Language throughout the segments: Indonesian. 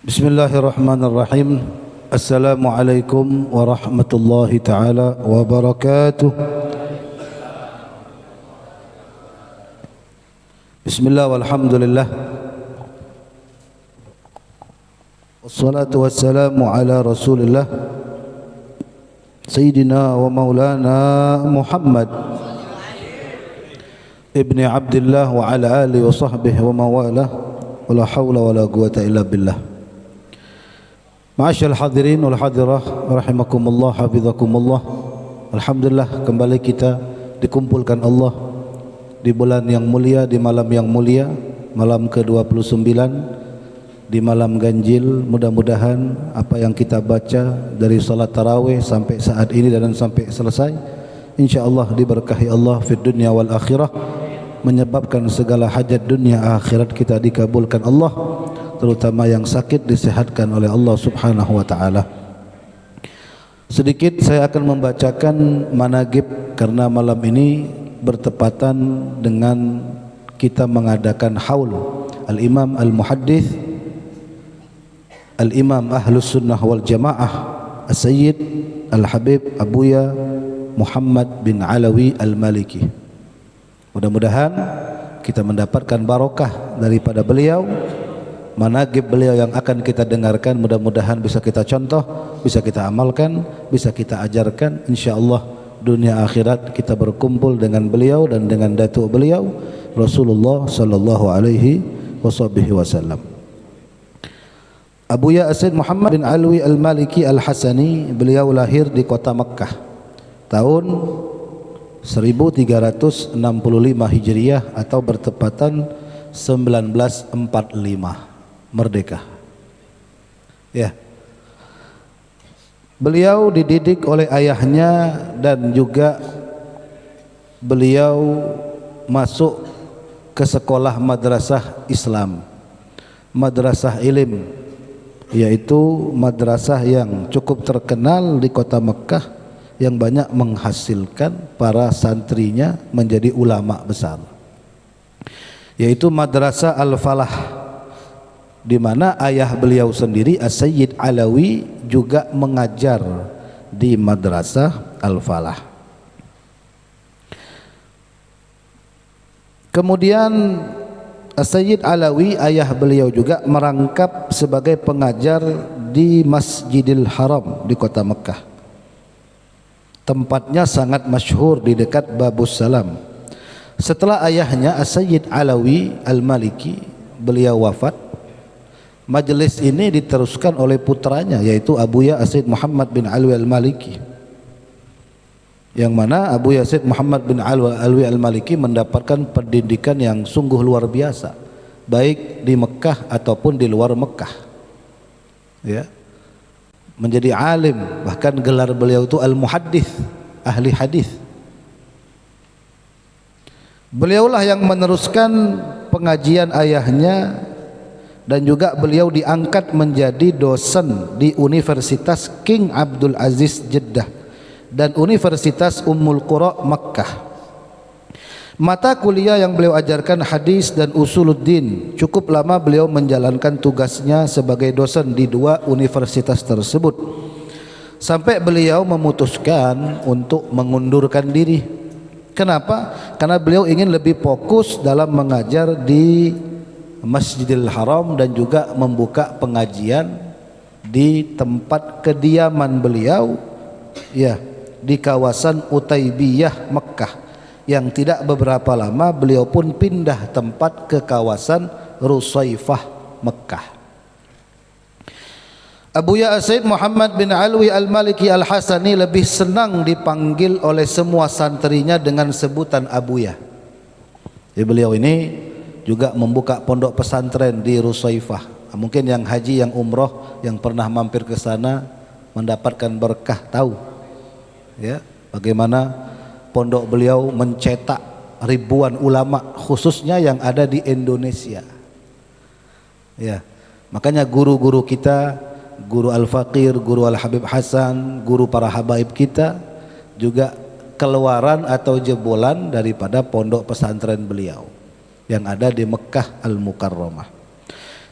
Bismillahirrahmanirrahim. Assalamualaikum warahmatullahi taala wabarakatuh. Bismillah walhamdulillah. Wassalatu wassalamu ala Rasulillah Sayyidina wa Maulana Muhammad ibni Abdillah wa ala alihi wa sahbihi wa mawalah. Wala hawla wala quwata illa billah. Ma'asyal hadirin wal hadirah rahimakumullah hafizakumullah. Alhamdulillah kembali kita dikumpulkan Allah di bulan yang mulia, di malam yang mulia, malam ke-29, di malam ganjil. Mudah-mudahan apa yang kita baca dari salat tarawih sampai saat ini dan sampai selesai insyaallah diberkahi Allah fid dunya wal akhirah, menyebabkan segala hajat dunia akhirat kita dikabulkan Allah, terutama yang sakit disehatkan oleh Allah subhanahu wa ta'ala. Sedikit saya akan membacakan managib karena malam ini bertepatan dengan kita mengadakan haul Al-Imam Al-Muhaddith Al-Imam Ahlus Sunnah wal Jamaah As-Sayyid Al-Habib Abuya Muhammad bin Alawi Al-Maliki. Mudah-mudahan kita mendapatkan barokah daripada beliau. Managib beliau yang akan kita dengarkan mudah-mudahan bisa kita contoh, bisa kita amalkan, bisa kita ajarkan. InsyaAllah dunia akhirat kita berkumpul dengan beliau dan dengan datuk beliau Rasulullah sallallahu alaihi wasallam. Abuya As-Sayyid Muhammad bin Alwi Al-Maliki Al-Hasani, beliau lahir di kota Mekkah tahun 1365 Hijriah atau bertepatan 1945 merdeka. Ya. Beliau dididik oleh ayahnya dan juga beliau masuk ke sekolah madrasah Islam, madrasah ilim, yaitu madrasah yang cukup terkenal di kota Mekkah yang banyak menghasilkan para santrinya menjadi ulama besar, yaitu Madrasah Al-Falah, di mana ayah beliau sendiri As-Sayyid Alawi juga mengajar di Madrasah Al-Falah. Kemudian As-Sayyid Alawi, ayah beliau juga merangkap sebagai pengajar di Masjidil Haram di kota Mekkah. Tempatnya sangat masyhur di dekat Babus Salam. Setelah ayahnya As-Sayyid Alawi Al-Maliki beliau wafat, majelis ini diteruskan oleh putranya yaitu Abuya As-Sayyid Muhammad bin Alwi Al-Maliki, yang mana Abuya As-Sayyid Muhammad bin Alwi Al-Maliki mendapatkan pendidikan yang sungguh luar biasa baik di Mekkah ataupun di luar Mekkah, ya, menjadi alim, bahkan gelar beliau itu Al-Muhaddith, ahli hadis. Beliaulah yang meneruskan pengajian ayahnya dan juga beliau diangkat menjadi dosen di Universitas King Abdul Aziz Jeddah dan Universitas Ummul Qura Makkah. Mata kuliah yang beliau ajarkan hadis dan usuluddin. Cukup lama beliau menjalankan tugasnya sebagai dosen di dua universitas tersebut sampai beliau memutuskan untuk mengundurkan diri. Kenapa? Karena beliau ingin lebih fokus dalam mengajar di Masjidil Haram dan juga membuka pengajian di tempat kediaman beliau, ya, di kawasan Utaibiyah Mekkah, yang tidak beberapa lama beliau pun pindah tempat ke kawasan Rusaifah Mekkah. Abuya As-Sayyid Muhammad bin Alwi Al-Maliki Al-Hasani lebih senang dipanggil oleh semua santrinya dengan sebutan Abuya. Jadi beliau ini juga membuka pondok pesantren di Rusaifah. Mungkin yang haji, yang umroh, yang pernah mampir ke sana mendapatkan berkah tahu, ya, bagaimana pondok beliau mencetak ribuan ulama khususnya yang ada di Indonesia. Ya, makanya guru-guru kita, guru Al-Faqir, guru Al-Habib Hasan, guru para habaib kita juga keluaran atau jebolan daripada pondok pesantren beliau yang ada di Mekkah Al-Mukarramah.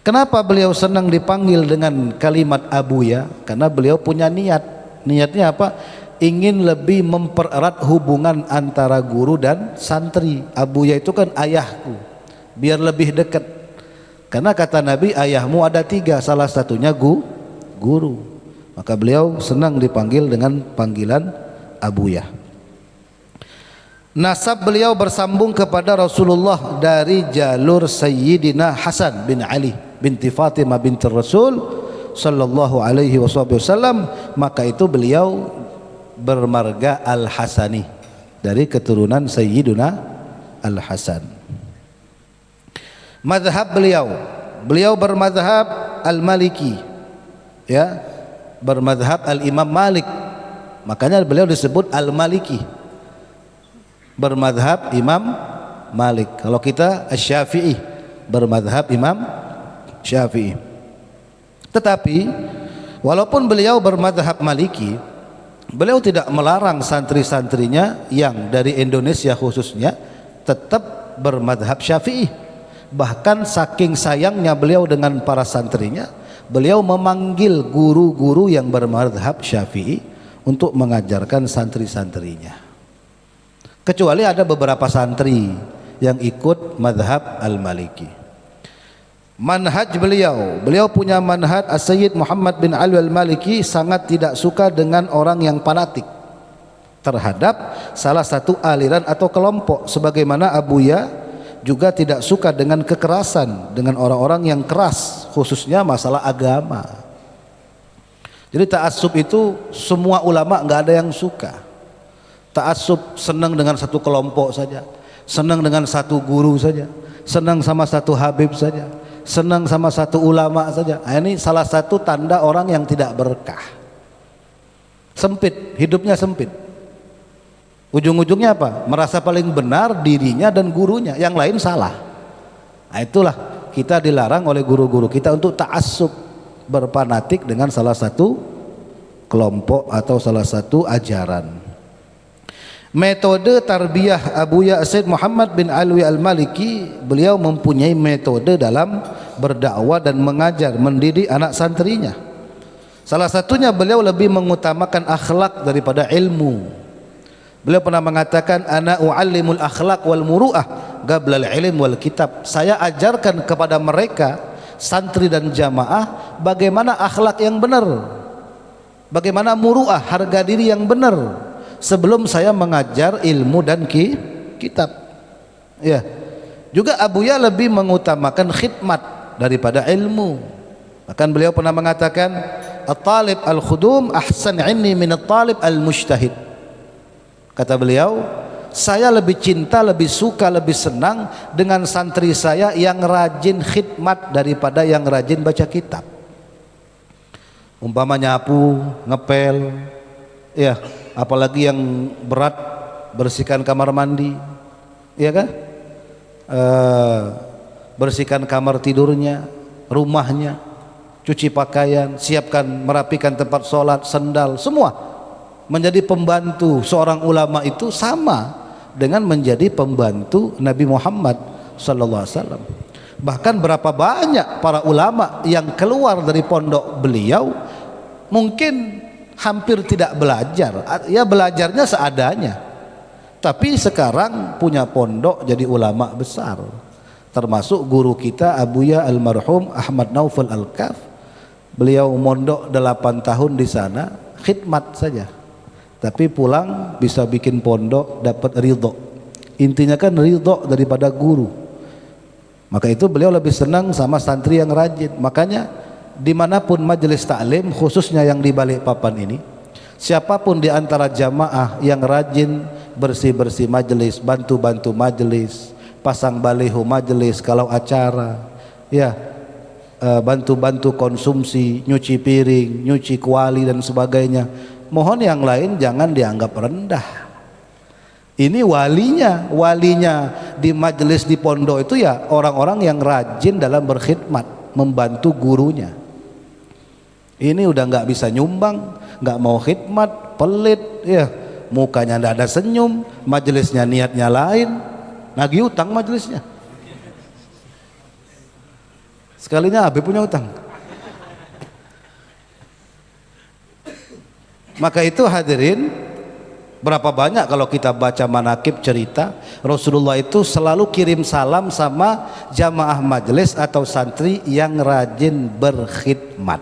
Kenapa beliau senang dipanggil dengan kalimat abuya? Karena beliau punya niat. Niatnya apa? Ingin lebih mempererat hubungan antara guru dan santri. Abuya itu kan ayahku, biar lebih dekat. Karena kata Nabi, ayahmu ada 3, salah satunya guru. Maka beliau senang dipanggil dengan panggilan abuya. Nasab beliau bersambung kepada Rasulullah dari jalur Sayyidina Hasan bin Ali binti Fatimah binti Rasul sallallahu alaihi wasallam, maka itu beliau bermarga Al-Hasani dari keturunan Sayyidina Al-Hasan. Mazhab beliau bermazhab Al-Maliki, ya, bermazhab Al-Imam Malik. Makanya beliau disebut Al-Maliki, bermadhab Imam Malik. Kalau kita Asy-Syafi'i, bermadhab Imam Syafi'i. Tetapi walaupun beliau bermadhab Maliki, beliau tidak melarang santri-santrinya yang dari Indonesia khususnya tetap bermadhab Syafi'i. Bahkan saking sayangnya beliau dengan para santrinya, beliau memanggil guru-guru yang bermadhab Syafi'i untuk mengajarkan santri-santrinya. Kecuali ada beberapa santri yang ikut madhab Al-Maliki. Manhaj beliau punya manhaj As-Sayyid Muhammad bin Ali Al-Maliki sangat tidak suka dengan orang yang fanatik terhadap salah satu aliran atau kelompok, sebagaimana Abuya juga tidak suka dengan kekerasan, dengan orang-orang yang keras, khususnya masalah agama. Jadi ta'assub itu semua ulama nggak ada yang suka. Ta'assub senang dengan satu kelompok saja, senang dengan satu guru saja, senang sama satu habib saja, senang sama satu ulama saja. Nah, ini salah satu tanda orang yang tidak berkah. Sempit, hidupnya sempit. Ujung-ujungnya apa? Merasa paling benar dirinya dan gurunya, yang lain salah. Nah, itulah kita dilarang oleh guru-guru kita untuk ta'assub, berfanatik dengan salah satu kelompok atau salah satu ajaran. Metode tarbiyah Abuya Sayyid Muhammad bin Alwi Al-Maliki, beliau mempunyai metode dalam berdakwah dan mengajar, mendidik anak santrinya. Salah satunya beliau lebih mengutamakan akhlak daripada ilmu. Beliau pernah mengatakan, ana u'allimul akhlak wal muru'ah qablal ilm wal kitab. Saya ajarkan kepada mereka, santri dan jamaah, bagaimana akhlak yang benar, bagaimana muru'ah, harga diri yang benar, sebelum saya mengajar ilmu dan kitab. Ya. Juga Abuya lebih mengutamakan khidmat daripada ilmu. Bahkan beliau pernah mengatakan, at-talib al-khudum ahsan inni min at-talib al-mujtahid. Kata beliau, saya lebih cinta, lebih suka, lebih senang dengan santri saya yang rajin khidmat daripada yang rajin baca kitab. Umpama nyapu, ngepel, ya, apalagi yang berat, bersihkan kamar mandi, ya kan, bersihkan kamar tidurnya, rumahnya, cuci pakaian, siapkan, merapikan tempat sholat, sendal, semua. Menjadi pembantu seorang ulama itu sama dengan menjadi pembantu Nabi Muhammad sallallahu alaihi wasallam. Bahkan berapa banyak para ulama yang keluar dari pondok beliau mungkin hampir tidak belajar, ya belajarnya seadanya, tapi sekarang punya pondok jadi ulama besar. Termasuk guru kita Abuya almarhum Ahmad Naufal Al-Kaf, beliau mondok 8 tahun di sana, khidmat saja, tapi pulang bisa bikin pondok, dapat ridho. Intinya kan ridho daripada guru. Maka itu beliau lebih senang sama santri yang rajin. Makanya dimanapun majelis taklim, khususnya yang di Balikpapan ini, siapapun di antara jamaah yang rajin bersih-bersih majelis, bantu-bantu majelis, pasang baliho majelis kalau acara, ya, bantu-bantu konsumsi, nyuci piring, nyuci kuali dan sebagainya, mohon yang lain jangan dianggap rendah. Ini walinya di majelis di pondok itu ya orang-orang yang rajin dalam berkhidmat, membantu gurunya. Ini udah nggak bisa nyumbang, nggak mau khidmat, pelit, ya, mukanya nggak ada senyum, majelisnya niatnya lain, nagih utang majelisnya. Sekalinya Habib punya utang. Maka itu hadirin, berapa banyak kalau kita baca manakib cerita Rasulullah itu selalu kirim salam sama jamaah majelis atau santri yang rajin berkhidmat.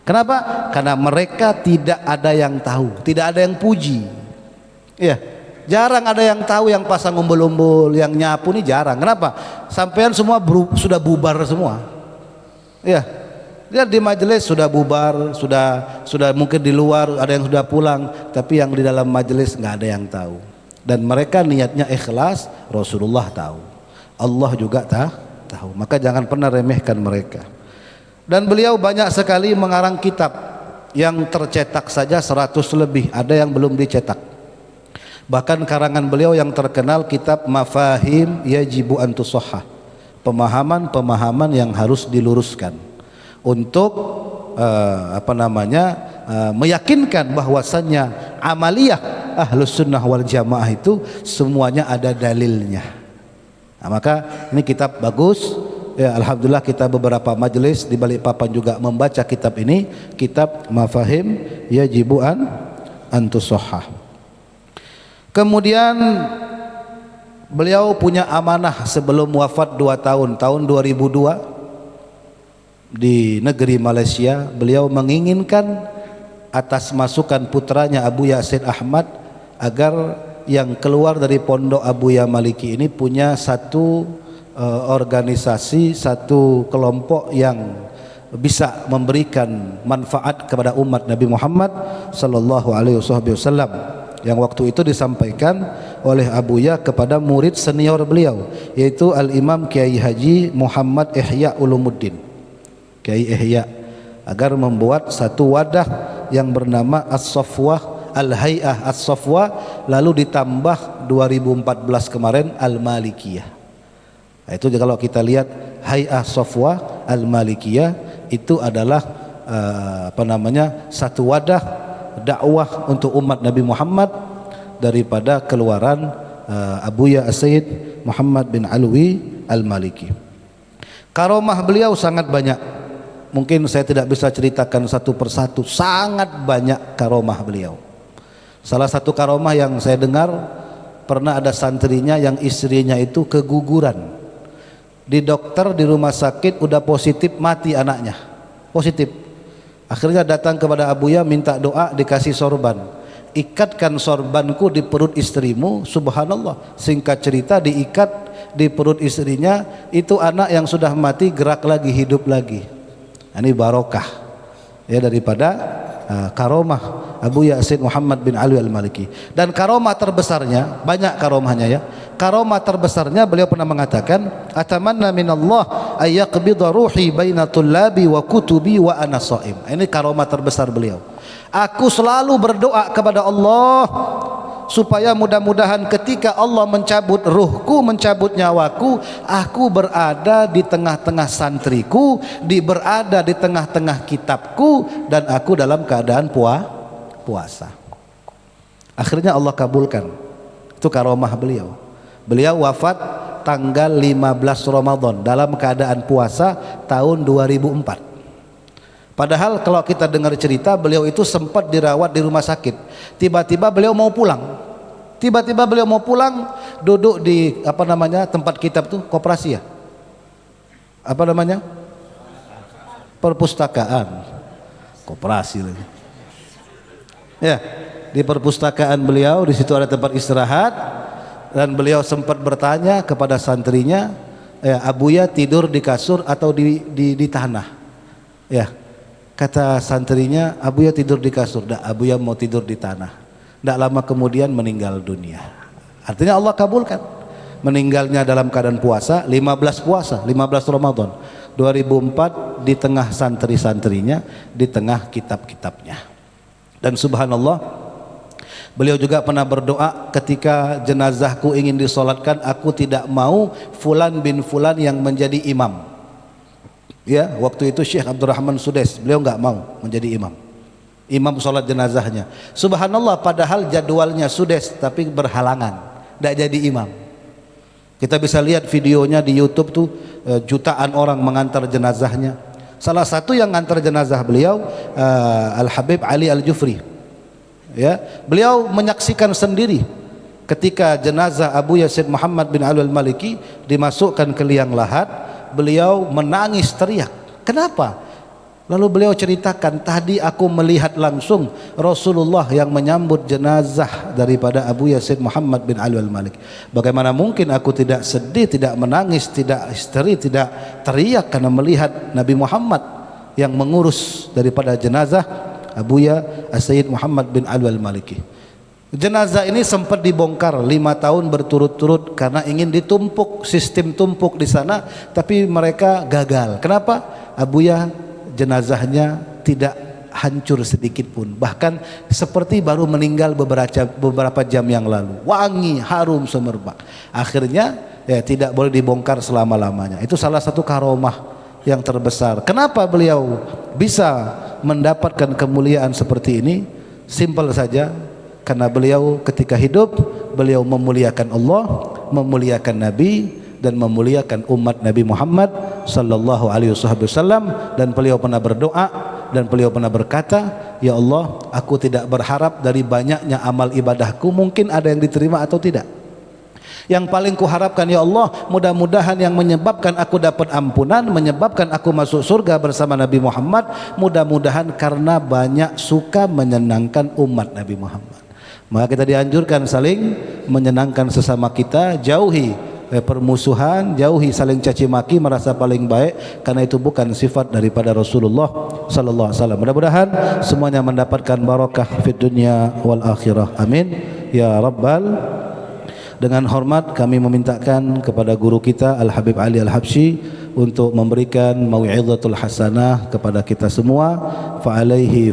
Kenapa? Karena mereka tidak ada yang tahu, tidak ada yang puji. Ya, jarang ada yang tahu, yang pasang umbul-umbul, yang nyapu nih jarang. Kenapa? Sampean semua sudah bubar semua. Ya, dia di majelis sudah bubar, sudah mungkin di luar ada yang sudah pulang, tapi yang di dalam majelis nggak ada yang tahu. Dan mereka niatnya ikhlas, Rasulullah tahu, Allah juga tahu. Maka jangan pernah remehkan mereka. Dan beliau banyak sekali mengarang kitab, yang tercetak saja 100 lebih, ada yang belum dicetak. Bahkan karangan beliau yang terkenal kitab Mafahim Yajibu an Tusahhah, pemahaman-pemahaman yang harus diluruskan untuk meyakinkan bahwasannya amaliyah Ahlus Sunnah wal Jamaah itu semuanya ada dalilnya. Nah, maka ini kitab bagus. Ya, alhamdulillah kita beberapa majelis di Balikpapan juga membaca kitab ini, kitab Mafahim Yajibu an Tusahhah. Kemudian beliau punya amanah sebelum wafat 2 tahun, tahun 2002 di negeri Malaysia. Beliau menginginkan atas masukan putranya Abu Yasin Ahmad agar yang keluar dari pondok Abu Ya Maliki ini punya satu organisasi, satu kelompok yang bisa memberikan manfaat kepada umat Nabi Muhammad sallallahu alaihi wasallam, yang waktu itu disampaikan oleh Abu Ya kepada murid senior beliau, yaitu Al-Imam Kiai Haji Muhammad Ihya Ulumuddin, Kiai Ihya, agar membuat satu wadah yang bernama As-Safwah, Al-Hay'ah As-Safwah, lalu ditambah 2014 kemarin Al-Malikiyah. Nah, itu kalau kita lihat Hay'ah Safwah Al-Malikiyah itu adalah satu wadah dakwah untuk umat Nabi Muhammad daripada keluaran Abu Ya As-Sayyid Muhammad bin Alwi Al-Maliki. Karomah beliau sangat banyak, mungkin saya tidak bisa ceritakan satu persatu, sangat banyak karomah beliau. Salah satu karomah yang saya dengar, pernah ada santrinya yang istrinya itu keguguran, di dokter di rumah sakit udah positif, mati anaknya, positif. Akhirnya datang kepada Abu Ya minta doa, dikasih sorban. Ikatkan sorbanku di perut istrimu. Subhanallah, singkat cerita diikat di perut istrinya, itu anak yang sudah mati gerak lagi, hidup lagi. Ini barokah ya daripada karomah Abu Yasin Muhammad bin Ali Al-Maliki. Dan karomah terbesarnya, banyak karomahnya ya, karomah terbesarnya beliau pernah mengatakan, atamanna minallah ayyaqbidha ruhi baina tullabi wa kutubi wa ana shaim. Ini karomah terbesar beliau. Aku selalu berdoa kepada Allah supaya mudah-mudahan ketika Allah mencabut ruhku, mencabut nyawaku, aku berada di tengah-tengah santriku, berada di tengah-tengah kitabku, dan aku dalam keadaan puasa. Akhirnya Allah kabulkan. Itu karomah beliau. Beliau wafat tanggal 15 Ramadan dalam keadaan puasa tahun 2004. Padahal kalau kita dengar cerita, beliau itu sempat dirawat di rumah sakit. Tiba-tiba beliau mau pulang. Duduk di tempat kitab tuh, koperasi ya? Perpustakaan. Koperasi lagi. Ya, di perpustakaan beliau, di situ ada tempat istirahat, dan beliau sempat bertanya kepada santrinya, ya, Abu Ya tidur di kasur atau di tanah? Ya. Kata santrinya, Abu Ya tidur di kasur. Abu Ya mau tidur di tanah. Tidak lama kemudian meninggal dunia. Artinya Allah kabulkan. Meninggalnya dalam keadaan puasa, 15 Ramadan 2004, di tengah santri-santrinya, di tengah kitab-kitabnya. Dan subhanallah, beliau juga pernah berdoa, ketika jenazahku ingin disolatkan, aku tidak mau fulan bin fulan yang menjadi imam. Ya, waktu itu Syekh Abdurrahman Sudes, beliau nggak mau menjadi imam sholat jenazahnya. Subhanallah, padahal jadwalnya Sudes tapi berhalangan, tidak jadi imam. Kita bisa lihat videonya di YouTube tuh, jutaan orang mengantar jenazahnya. Salah satu yang ngantar jenazah beliau Al Habib Ali Al Jufri. Ya, beliau menyaksikan sendiri ketika jenazah Abu Yazid Muhammad bin Ali Al Maliki dimasukkan ke liang lahat, beliau menangis teriak. Kenapa? Lalu beliau ceritakan, tadi aku melihat langsung Rasulullah yang menyambut jenazah daripada Abu Yazid Muhammad bin Ali al-Malik. Bagaimana mungkin aku tidak sedih, tidak menangis, tidak histeri, tidak teriak karena melihat Nabi Muhammad yang mengurus daripada jenazah Abu Yazid Muhammad bin Ali al-Maliki. Jenazah ini sempat dibongkar 5 tahun berturut-turut karena ingin ditumpuk, sistem tumpuk di sana, tapi mereka gagal. Kenapa? Jenazahnya tidak hancur sedikit pun, bahkan seperti baru meninggal beberapa jam yang lalu, wangi, harum semerbak. Akhirnya ya tidak boleh dibongkar selama-lamanya. Itu salah satu karomah yang terbesar. Kenapa beliau bisa mendapatkan kemuliaan seperti ini? Simpel saja, karena beliau ketika hidup beliau memuliakan Allah, memuliakan Nabi, dan memuliakan umat Nabi Muhammad sallallahu alaihi wasallam. Dan beliau pernah berdoa dan beliau pernah berkata, ya Allah, aku tidak berharap dari banyaknya amal ibadahku, mungkin ada yang diterima atau tidak. Yang paling kuharapkan, ya Allah, mudah-mudahan yang menyebabkan aku dapat ampunan, menyebabkan aku masuk surga bersama Nabi Muhammad, mudah-mudahan karena banyak suka menyenangkan umat Nabi Muhammad. Maka kita dianjurkan saling menyenangkan sesama kita, jauhi permusuhan, jauhi saling caci maki, merasa paling baik, karena itu bukan sifat daripada Rasulullah sallallahu alaihi wasallam. Mudah-mudahan semuanya mendapatkan barakah fid dunya wal akhirah. Amin ya rabbal. Dengan hormat kami memintakan kepada guru kita Al Habib Ali Al Habsyi untuk memberikan mau'izatul hasanah kepada kita semua. Fa alaihi